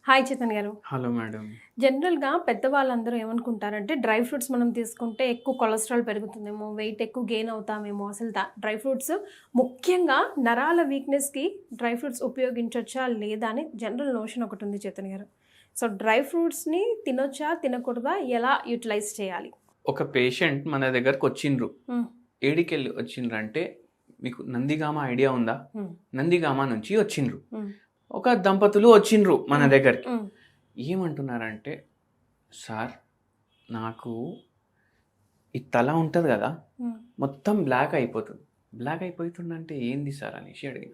Hi Chetan గారు. Hello madam. జనరల్‌గా పెద్దవాళ్ళందరూ ఏమనుకుంటారంటే, డ్రై ఫ్రూట్స్ మనం తీసుకుంటే ఎక్కువ కొలెస్ట్రాల్ పెరుగుతుందేమో, వెయిట్ ఎక్కువ గెయిన్ అవుతామేమో, అసలు డ్రై ఫ్రూట్స్ ముఖ్యంగా నరాల వీక్‌నెస్‌కి డ్రై ఫ్రూట్స్ ఉపయోగించొచ్చా లేదా అని జనరల్ నోషన్ ఒకటుంది చేతన్ గారు. సో, డ్రై ఫ్రూట్స్‌ని తినొచ్చా? తినకూడదా? ఎలా యుటిలైజ్ చేయాలి? ఒక పేషెంట్ మన దగ్గరకొచ్చిండ్రు. హ్మ్. ఏడికెళ్ళి వచ్చిండ్రంటే మీకు నందిగామ ఐడియా ఉందా? హ్మ్. నందిగామ నుంచి వచ్చిండ్రు. హ్మ్. ఒక దంపతులు వచ్చిండ్రు మన దగ్గరికి. హ్మ్. ఏమంటున్నారంటే, సార్ నాకు ఈ తల ఉంటది గదా! హ్మ్. మొత్తం బ్లాక్ అయిపోతుంది. బ్లాక్ అయిపోతుందంటే ఏంది సార్ అనేసి అడిగిన.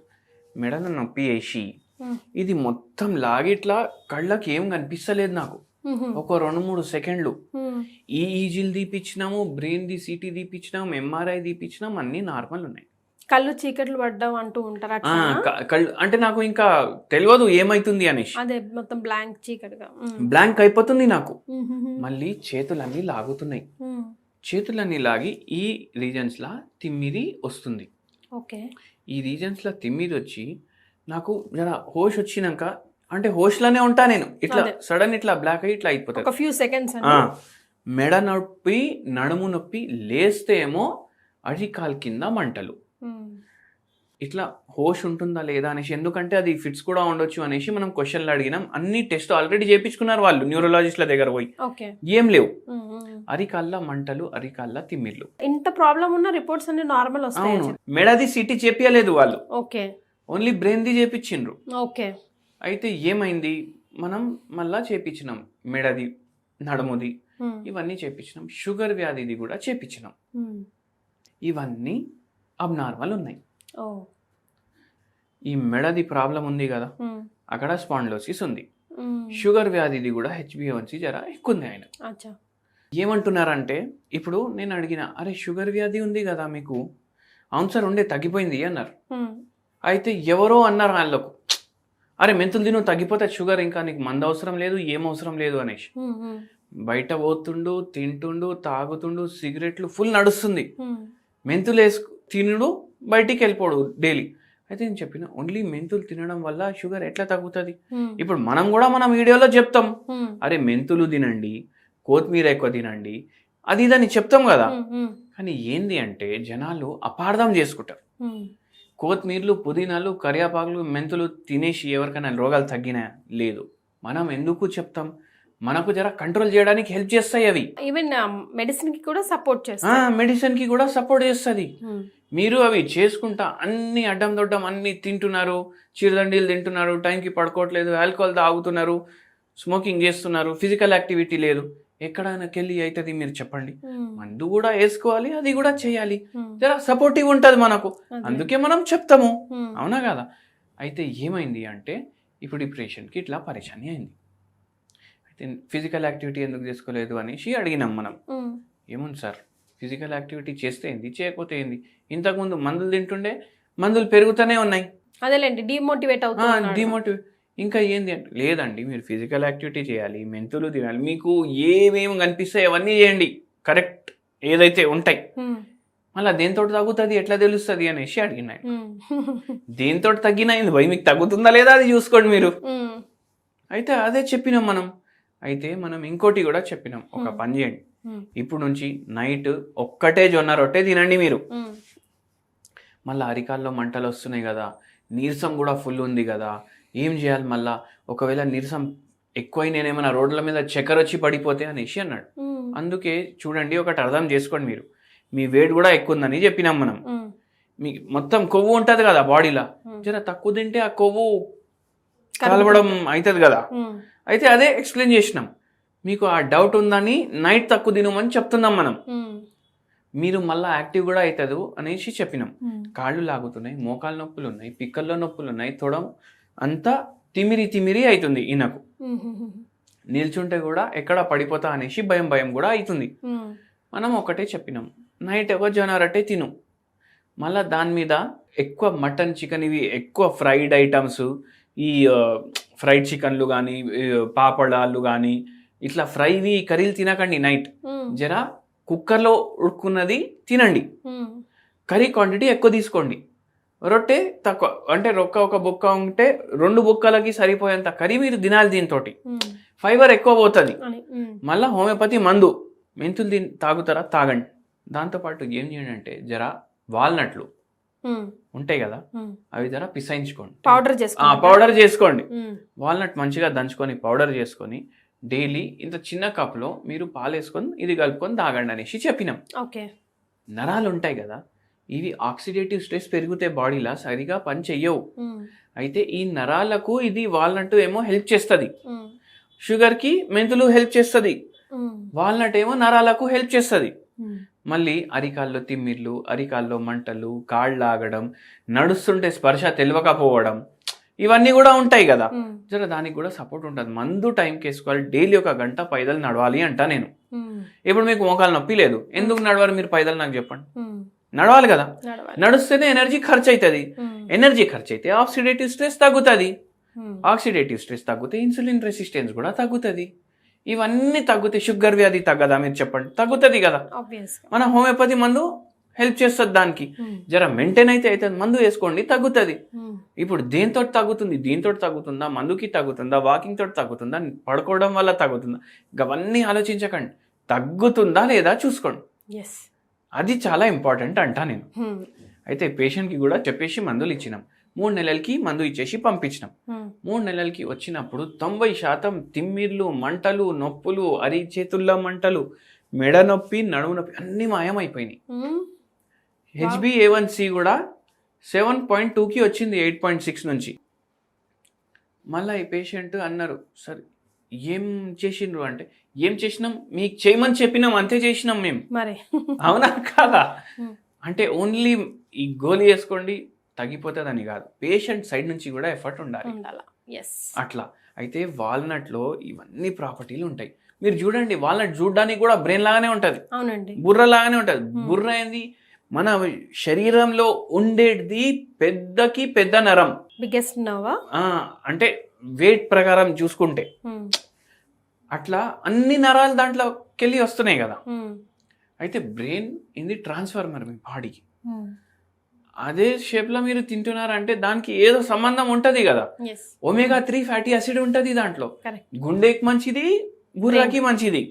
మెడలో నొప్పి ఏసి, హ్మ్. ఇది మొత్తం లాగిట్లా కళ్ళకి ఏం కనిపిస్తలేదు నాకు. హుహు. ఒక 2, 3 సెకండ్లు. హ్మ్. ఈఈజీలు తీపిచ్చినాము, బ్రెయిన్‌ది సీటీ తీపిచ్చినాము, ఎంఆర్ఐ తీపిచ్చినాం, అన్నీ నార్మల్ ఉన్నాయి. కళ్ళు చీకట్లు పడ్డం అంటూ ఉంటారు ఆ! అట్లనా? కళ్ళు అంటే నాకు ఇంకా తెలవదు ఏమైతుంది అనేసి. అదే మొత్తం బ్లాంక్ చీకటిగా. హ్మ్. బ్లాంక్ అయిపోతుంది నాకు. హుహుహు. మళ్ళీ చేతులన్నీ లాగుతున్నాయి. హ్మ్. చేతులన్నీ లాగి ఈ రీజన్స్‌లా తిమ్మిరి వస్తుంది. ఓకే. ఈ రీజన్స్‌లా తిమ్మిరొచ్చి నాకు జర హోష్ వచ్చినంక అంటే హోష్‌లోనే ఉంటా నేను. ఇట్లా అదే. సడన్ ఇట్లా బ్లాక్ అయ్యి ఇట్లా అయిపోతది. ఒక ఫ్యూ సెకండ్స్ ఆ! అండి. మెడ నొప్పి, నడుము నొప్పి, లేస్తే ఏమో అరికాలు కింద మంటలు. హ్మ్. ఇట్లా హోష్ ఉంటుందా లేదా అనేసి, ఎందుకంటే అది ఫిట్స్ కూడా ఉండొచ్చు అనేసి మనం క్వెషన్‌లు అడిగినాం. అన్ని టెస్ట్ ఆల్రెడీ చేపించుకున్నారు వాళ్ళు న్యూరోలాజిస్ట్‌ల దగ్గర పోయి. ఓకే. ఏం లేవు. హ్మ్. హ్మ్. అరికాళ్ళ మంటలు, అరికాళ్ళ తిమ్మిర్లు. ఇంత ప్రాబ్లమ్ ఉన్న రిపోర్ట్స్ అన్ని నార్మల్ వస్తాయా అవును. మెడది సిటీ చేపియలేదు వాళ్ళు. ఓకే. ఓన్లీ బ్రెయిన్‌ది చేపించిండ్రు. ఓకే. అయితే ఏమైంది? మనం మళ్ళా చేపించినాం. మెడది, నడుముది హ్మ్. ఇవన్నీ చేపించినాం. షుగర్ వ్యాధిది కూడా చేపించినాం. హ్మ్. ఇవన్నీ అబ్నార్మల్ ఉన్నాయి. ఓహ్! ఈ మెడది ప్రాబ్లమ్ ఉంది గదా! హ్మ్. అక్కడ స్పాండిలోసిస్ ఉంది. హ్మ్. షుగర్ వ్యాధిది గూడా హెచ్‌బీఏవన్సీ జర ఎక్కువుంది ఆయనకి. అచ్చా! ఏమంటున్నారంటే, ఇప్పుడు నేను అడిగిన, "అరే! షుగర్ వ్యాధి ఉంది గదా మీకు." "అవును సార్ ఉండే తగ్గిపోయింది" అన్నారు. హ్మ్. అయితే ఎవరో అన్నారు ఆళ్ళకు, "అరే! మెంతులు తిను తగ్గిపోతది షుగర్ ఇంకా నీకు మందవసరం లేదు, ఏం అవసరం లేదు" అనేసి. హ్మ్. హ్మ్. బయట పోతుండు, తింటుండు, తాగుతుండు, సిగరెట్లు ఫుల్ నడుస్తుంది. హ్మ్. మెంతులేసుకు తినుడు, బయటికెళ్ళిపోడు డైలీ. అయితే నేను చెప్పిన, "ఓన్లీ మెంతులు తినడం వల్ల షుగర్ ఎట్లా తగ్గుతది?" హ్మ్. ఇప్పుడు మనం గూడా మన వీడియోలో చెప్తాం. హ్మ్. అరే! మెంతులు తినండి, కొత్తిమీర ఎక్కువ తినండి, అది ఇది అని చెప్తాం గదా! హ్మ్. హ్మ్. కానీ ఏంది అంటే జనాలు అపార్థం జేసుకుంటారు. హ్మ్. కొత్తిమీరలు, పుదీనాలు, కరివేపాకులు, మెంతులు తినేసి ఎవరికైనా రోగాలు తగ్గినాయా? లేదు. మనం ఎందుకు చెప్తాం? మనకు జర కంట్రోల్ జేయడానికి హెల్ప్ చేస్తాయి అవి. ఈవెన్ మెడిసిన్‌కి కూడా సపోర్ట్ చేస్తాయి. మెడిసిన్‌కి గూడా సపోర్ట్ చేస్తది. హ్మ్. మీరు అవి చేసుకుంటా అన్నీ అడ్డం దొడ్డం అన్నీ తింటున్నారు, చిరుతిండీలు తింటున్నారు, టైంకి పడుకోవట్లేదు, ఆల్కహాల్ తాగుతున్నారు, స్మోకింగ్ చేస్తున్నారు, ఫిజికల్ యాక్టివిటీ లేదు. ఎక్కడానికెళ్ళి అయితది మీరు చెప్పండి? హ్మ్. మందు గూడా యేసుకోవాలి, అది గూడా చేయాలి. హ్మ్. జర సపోర్టివ్ ఉంటది మనకు. అదే. అందుకే మనం చెప్తాము. హ్మ్. అవునా కాదా? అయితే ఏమైంది అంటే, ఇప్పుడు ఈ పేషెంట్‌కి ఇట్లా పరేషానీ అయింది. అయితే ఫిజికల్ యాక్టివిటీ ఎందుకు చేసుకోలేదు అనేసి అడిగినాం మనం. హ్మ్. ఏముంది సార్, ఫిజికల్ యాక్టివిటీ చేస్తే ఏంది? చేయకపోతే ఏంది? ఇంతకుముందు మందులు తింటుండే, మందులు పెరుగుతూనే ఉన్నాయి. అదేలెండి. డీమోటివేట్ అవుతూ ఉన్నాడు. డీమోటివ్ ఇంకా ఏంది అంటే, లేదండి మీరు ఫిజికల్ యాక్టివిటీ చేయాలి, మెంతులు తినాలి. మీకు ఏమేమి కనిపిస్తాయి అవన్నీ చేయండి. కరెక్ట్ ఏదైతే ఉంటాయి. హ్మ్. మళ్ళా దేనితోటి తగ్గుతది ఎట్లా తెలుస్తది అనేసి అడిగిన ఆయన. హ్మ్. దేనితోటి తగ్గినా ఏంది భయ్ మీకు తగ్గుతుందా లేదా అది చూసుకోండి మీరు. హ్మ్. అయితే అదే చెప్పినాం మనం. అయితే మనం ఇంకోటి కూడా చెప్పినాం. ఒక హ్మ్. పని చేయండి. హ్మ్. ఇప్పుడు నుంచి నైట్ ఒక్కటే జొన్న రొట్టె తినండి మీరు. హ్మ్. మళ్ళా అరికాల్లో మంటలొస్తున్నాయి గదా! నీరసం గూడా ఫుల్ ఉంది గదా! ఏం జేయాలి మళ్ళా? ఒకవేళ నీరసం ఎక్కువై నేనేమైనా రోడ్ల మీద చక్కరొచ్చి పడిపోతే అనేసి అన్నాడు. హ్మ్. అందుకే చూడండి ఒకటి అర్థం జేసుకోండి మీరు. మీ వెయిట్ గూడా ఎక్కువుందని జెప్పినాం మనం. హ్మ్. మీ మొత్తం కొవ్వు ఉంటది గదా బాడీల. హ్మ్. జర తక్కువ తింటే ఆ కొవ్వు కాలవడం కరుగుతుంటది. అయితది గదా! హ్మ్. అయితే అదే ఎక్స్‌ప్లెయిన్ జేసినాం. మీకు ఆ డౌట్ ఉందని నైట్ తక్కువ తినమని చెప్తున్నాం మనం. హ్మ్. మీరు మళ్ళా యాక్టివ్ గూడా అయితదు అనేసి చెప్పినాం. హ్మ్. కాళ్ళు లాగుతున్నాయి, మోకాలు నొప్పులున్నాయి, పిక్కల్లో నొప్పులున్నాయి, తొడం అంతా తిమిరి తిమిరి అయితుంది ఈయనకు. హుహుహు. నిల్చుంటే గూడా ఎక్కడ పడిపోతా అనేసి భయం భయం గూడా అయితుంది. హ్మ్. మనం ఒకటే చెప్పినాం. నైట్ ఒక జొన్న రొట్టె తిను. మళ్ళా దాని మీద ఎక్కువ మటన్, చికెన్ ఇవి ఎక్కువ ఫ్రైడ్ ఐటెమ్స్ ఈ ఫ్రైడ్ చికెన్‌లు గానీ, పాపడాలు గానీ, ఇట్లా ఫ్రైవి కర్రీలు తినకండి నైట్. హ్మ్. జర కుక్కర్‌లో ఉడుకున్నది తినండి. హ్మ్. కర్రీ క్వాంటిటీ ఎక్కువ తీసుకోండి. రొట్టె తక్కువ అంటే ఒక బుక్క ఉంటే 2 బుక్కలకి సరిపోయేంత కర్రీ మీరు తినాలి. దీంతో ఫైబర్ ఎక్కువ పోతుంది. మళ్ళీ హోమియోపతి మందు మెంతులు తాగుతారా, తాగండి. దాంతోపాటు ఏం చేయండి అంటే జర వాల్నట్లు ఉంటాయి కదా, అవి జర పిసాయించుకోండి, పౌడర్ చేసుకోండి. వాల్నట్ మంచిగా దంచుకొని పౌడర్ చేసుకొని డైలీ ఇంత చిన్న కప్లో మీరు పాలు వేసుకొని ఇది కలుపుకొని తాగండి అనేసి చెప్పినాం. నరాలు ఉంటాయి కదా, ఇవి ఆక్సిడేటివ్ స్ట్రెస్ పెరిగితే బాడీలా సరిగా పని చెయ్యవు. అయితే ఈ నరాలకు ఇది వాల్నట్ ఏమో హెల్ప్ చేస్తుంది, షుగర్కి మెంతులు హెల్ప్ చేస్తుంది, వాల్నట్ ఏమో నరాలకు హెల్ప్ చేస్తుంది. మళ్ళీ అరికాల్లో తిమ్మిర్లు, అరికాల్లో మంటలు, కాళ్ళు ఆగడం, నడుస్తుంటే స్పర్శ తెలియకపోవడం, ఇవన్నీ కూడా ఉంటాయి కదా, జర దానికి కూడా సపోర్ట్ ఉంటుంది. మందు టైంకి వేసుకోవాలి. డైలీ 1 గంట పైదలు నడవాలి అంట నేను. ఇప్పుడు మీకు మోకాలు నొప్పి లేదు, ఎందుకు నడవాలి మీరు పైదలు నాకు చెప్పండి. నడవాలి కదా, నడుస్తేనే ఎనర్జీ ఖర్చు అవుతుంది. ఎనర్జీ ఖర్చు అయితే ఆక్సిడేటివ్ స్ట్రెస్ తగ్గుతుంది. ఆక్సిడేటివ్ స్ట్రెస్ తగ్గితే ఇన్సులిన్ రెసిస్టెన్స్ కూడా తగ్గుతుంది. ఇవన్నీ తగ్గితే షుగర్ వ్యాధి తగ్గదా మీరు చెప్పండి? తగ్గుతుంది కదా. మన హోమియోపతి మందు హెల్ప్ చేస్తుంది దానికి. జర మెయింటైన్ అయితే మందు వేసుకోండి, తగ్గుతుంది. ఇప్పుడు దేంతో తగ్గుతుంది? దీంతో తగ్గుతుందా, మందుకి తగ్గుతుందా, వాకింగ్ తోటి తగ్గుతుందా, పడుకోవడం వల్ల తగ్గుతుందా? అవన్నీ ఆలోచించకండి, తగ్గుతుందా లేదా చూసుకోండి. అది చాలా ఇంపార్టెంట్ అంటా నేను. అయితే పేషెంట్కి కూడా చెప్పేసి మందులు ఇచ్చినాం. 3 నెలలకి మందు ఇచ్చేసి పంపించినాం. 3 నెలలకి వచ్చినప్పుడు 90% తిమ్మిర్లు, మంటలు, నొప్పులు, చేతుల్లో మంటలు, మెడ నొప్పి, నడుము నొప్పి అన్నీ మాయమైపోయినాయి. HbA1c కూడా 7.2కి వచ్చింది 8.6 నుంచి. మళ్ళీ ఈ పేషెంట్ అన్నారు, సార్ ఏం చేసిండ్రు అంటే, ఏం చేసినాం, మీకు చేయమని చెప్పినాం అంతే చేసినాం మేము. అవునా కాదా? అంటే ఓన్లీ ఈ గోళీ వేసుకోండి తగ్గిపోతుందని కాదు, పేషెంట్ సైడ్ నుంచి కూడా ఎఫర్ట్ ఉండాలి అట్లా. అయితే వాల్నట్లో ఇవన్నీ ప్రాపర్టీలు ఉంటాయి. మీరు చూడండి, వాల్నట్ చూడడానికి కూడా బ్రెయిన్ లాగానే ఉంటుంది, బుర్ర లాగానే ఉంటుంది. బుర్ర ఏంది, మన శరీరంలో ఉండేది పెద్దకి పెద్ద నరం, బిగ్గెస్ట్ నర్వ్. అంటే వెయిట్ ప్రకారం చూసుకుంటే అట్లా అన్ని నరాలు దాంట్లోకి వెళ్ళి వస్తున్నాయి కదా. అయితే బ్రెయిన్ ఇది ట్రాన్స్ఫార్మర్ మీ బాడీకి. అదే షేప్లో మీరు తింటున్నారంటే దానికి ఏదో సంబంధం ఉంటుంది కదా. omega-3 ఫ్యాటీ యాసిడ్ ఉంటుంది దాంట్లో, గుండెకి మంచిది, బుర్రకి మంచిది.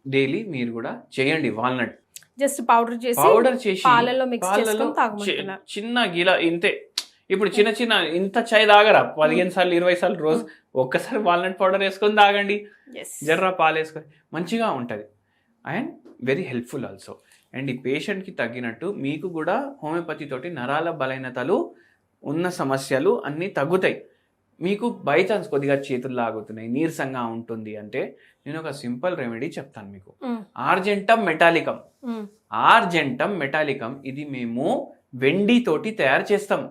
డైలీ మీరు కూడా చేయండి. వాల్నట్ జస్ట్ పౌడర్ చేసి పాలలో మిక్స్ చేసుకొని తాగమంటున్నారు. చిన్న గిలా ఇంతే. ఇప్పుడు చిన్న ఇంత చాయ్ తాగరా, 15 సార్లు 20 సార్లు రోజు ఒక్కసారి వాల్నట్ పౌడర్ వేసుకొని తాగండి, జర్రా పాలు వేసుకొని, మంచిగా ఉంటుంది. And very helpful also. And ఈ పేషెంట్కి తగ్గినట్టు మీకు కూడా హోమియోపతి తోటి నరాల బలహీనతలు ఉన్న సమస్యలు అన్నీ తగ్గుతాయి. మీకు బై ఛాన్స్ కొద్దిగా చేతులు లాగుతున్నాయి, నీరసంగా ఉంటుంది అంటే నేను ఒక సింపుల్ రెమెడీ చెప్తాను మీకు. ఆర్జెంటమ్ మెటాలికం ఇది మేము వెండి తోటి తయారు చేస్తాం.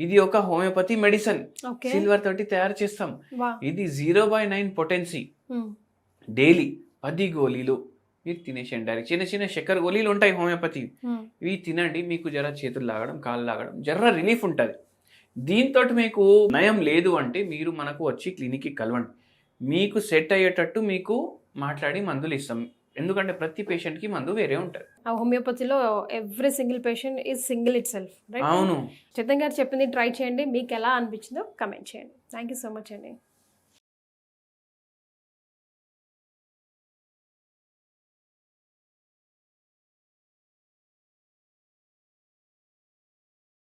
ఇది ఒక హోమియోపతి మెడిసిన్, సిల్వర్ తోటి తయారు చేస్తాం. ఇది 0/9 పొటెన్సీ. డైలీ 10 గోళీలు మీరు తినేసేయండి. డైరెక్ట్ చిన్న చక్కెర గోళీలు ఉంటాయి హోమియోపతి, ఇవి తినండి. మీకు జర చేతులు లాగడం, కాళ్ళు లాగడం, జర్ర రిలీఫ్ ఉంటుంది. దీంతో మీకు నయం లేదు అంటే మీరు మనకు వచ్చి క్లినిక్కి కలవండి. మీకు సెట్ అయ్యేటట్టు మీకు మాట్లాడి మందులు ఇస్తాం. ఎందుకంటే ప్రతి పేషెంట్కి మందు వేరే ఉంటుంది. హోమియోపతిలో every single patient is single it self. అవును. చైతన్య గారు చెప్పింది ట్రై చేయండి, మీకు ఎలా అనిపించిందో కమెంట్ చేయండి. థ్యాంక్ యూ సో మచ్ అండి.